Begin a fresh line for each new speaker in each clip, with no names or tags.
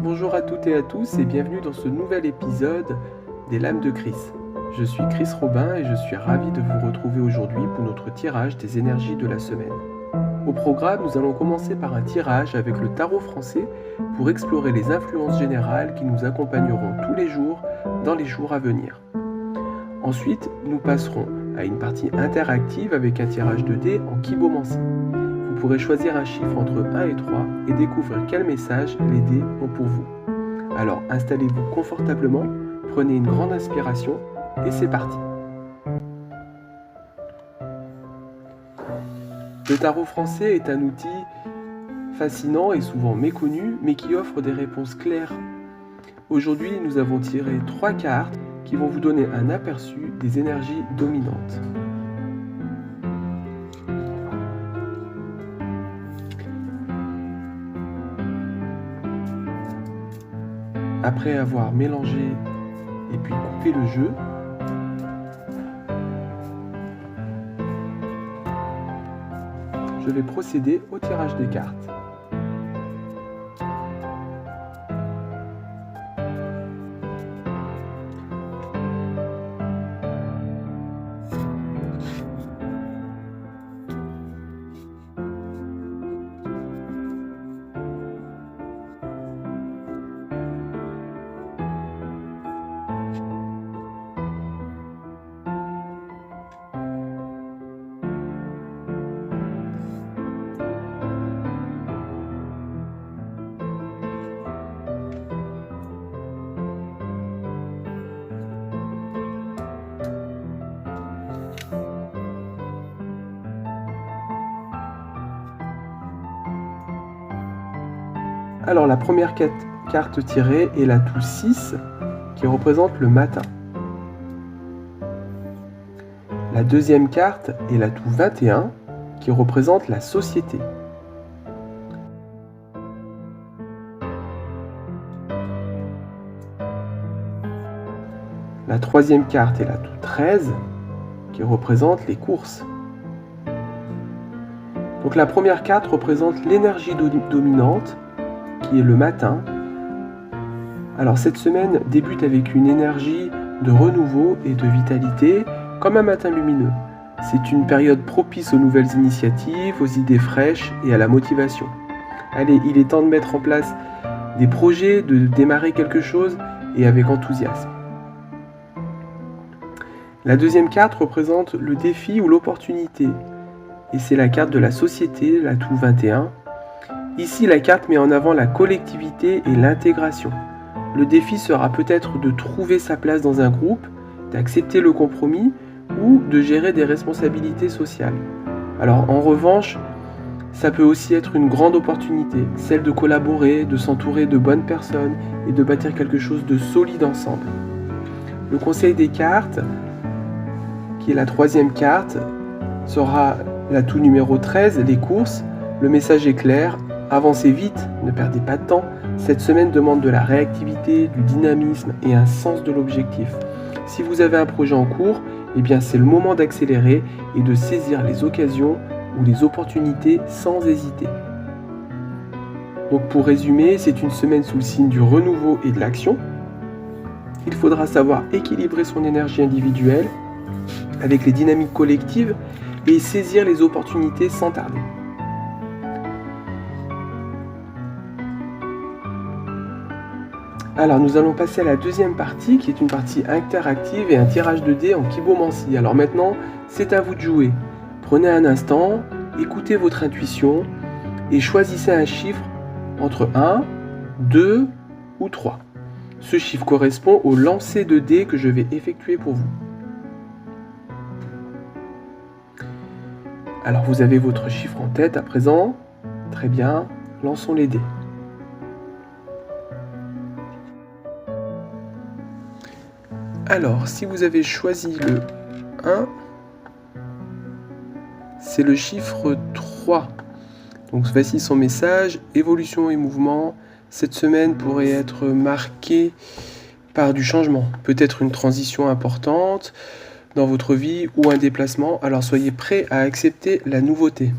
Bonjour à toutes et à tous et bienvenue dans ce nouvel épisode des Lames de Chris. Je suis Chris Robin et je suis ravi de vous retrouver aujourd'hui pour notre tirage des énergies de la semaine. Au programme, nous allons commencer par un tirage avec le tarot français pour explorer les influences générales qui nous accompagneront tous les jours dans les jours à venir. Ensuite, nous passerons à une partie interactive avec un tirage de dés en kibomancie. Vous pourrez choisir un chiffre entre 1 et 3 et découvrir quel message les dés ont pour vous. Alors installez-vous confortablement, prenez une grande inspiration et c'est parti. Le tarot français est un outil fascinant et souvent méconnu, mais qui offre des réponses claires. Aujourd'hui, nous avons tiré 3 cartes qui vont vous donner un aperçu des énergies dominantes. Après avoir mélangé et puis coupé le jeu, je vais procéder au tirage des cartes. Alors la première carte tirée est la toux 6 qui représente le matin. La deuxième carte est la toux 21 qui représente la société. La troisième carte est la toux 13 qui représente les courses. Donc la première carte représente l'énergie dominante qui est le matin. Alors cette semaine débute avec une énergie de renouveau et de vitalité comme un matin lumineux. C'est une période propice aux nouvelles initiatives, aux idées fraîches et à la motivation. Allez, il est temps de mettre en place des projets, de démarrer quelque chose et avec enthousiasme. La deuxième carte représente le défi ou l'opportunité et c'est la carte de la société, la toux 21. Ici, la carte met en avant la collectivité et l'intégration. Le défi sera peut-être de trouver sa place dans un groupe, d'accepter le compromis ou de gérer des responsabilités sociales. Alors en revanche, ça peut aussi être une grande opportunité, celle de collaborer, de s'entourer de bonnes personnes et de bâtir quelque chose de solide ensemble. Le conseil des cartes, qui est la troisième carte, sera la toux numéro 13, les courses. Le message est clair. Avancez vite, ne perdez pas de temps. Cette semaine demande de la réactivité, du dynamisme et un sens de l'objectif. Si vous avez un projet en cours, eh bien c'est le moment d'accélérer et de saisir les occasions ou les opportunités sans hésiter. Donc pour résumer, c'est une semaine sous le signe du renouveau et de l'action. Il faudra savoir équilibrer son énergie individuelle avec les dynamiques collectives et saisir les opportunités sans tarder. Alors nous allons passer à la deuxième partie qui est une partie interactive et un tirage de dés en kibomancie. Alors maintenant, c'est à vous de jouer. Prenez un instant, écoutez votre intuition et choisissez un chiffre entre 1, 2 ou 3. Ce chiffre correspond au lancer de dés que je vais effectuer pour vous. Alors vous avez votre chiffre en tête à présent. Très bien, lançons les dés. Alors, si vous avez choisi le 1, c'est le chiffre 3. Donc voici son message, évolution et mouvement. Cette semaine pourrait être marquée par du changement, peut-être une transition importante dans votre vie ou un déplacement. Alors soyez prêts à accepter la nouveauté.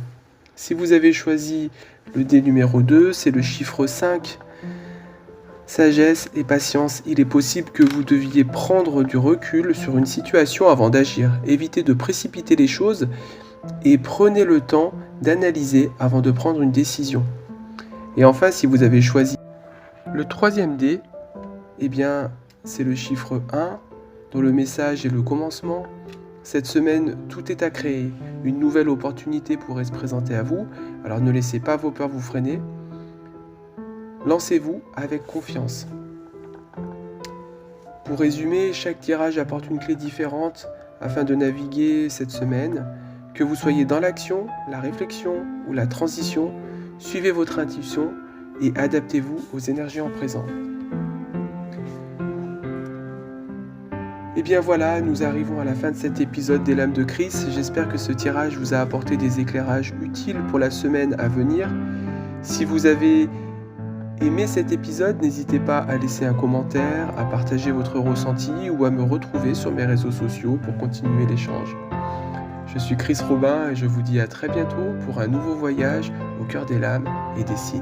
Si vous avez choisi Le dé numéro 2, c'est le chiffre 5. Sagesse et patience, il est possible que vous deviez prendre du recul sur une situation avant d'agir. Évitez de précipiter les choses et prenez le temps d'analyser avant de prendre une décision. Et enfin, si vous avez choisi le troisième dé, eh bien, c'est le chiffre 1, dont le message est le commencement. Cette semaine, tout est à créer. Une nouvelle opportunité pourrait se présenter à vous, alors ne laissez pas vos peurs vous freiner. Lancez-vous avec confiance. Pour résumer, chaque tirage apporte une clé différente afin de naviguer cette semaine. Que vous soyez dans l'action, la réflexion ou la transition, suivez votre intuition et adaptez-vous aux énergies en présent. Et bien voilà, nous arrivons à la fin de cet épisode des Lames de Chris. J'espère que ce tirage vous a apporté des éclairages utiles pour la semaine à venir. Si vous avez aimé cet épisode, n'hésitez pas à laisser un commentaire, à partager votre ressenti ou à me retrouver sur mes réseaux sociaux pour continuer l'échange. Je suis Chris Robin et je vous dis à très bientôt pour un nouveau voyage au cœur des lames et des signes.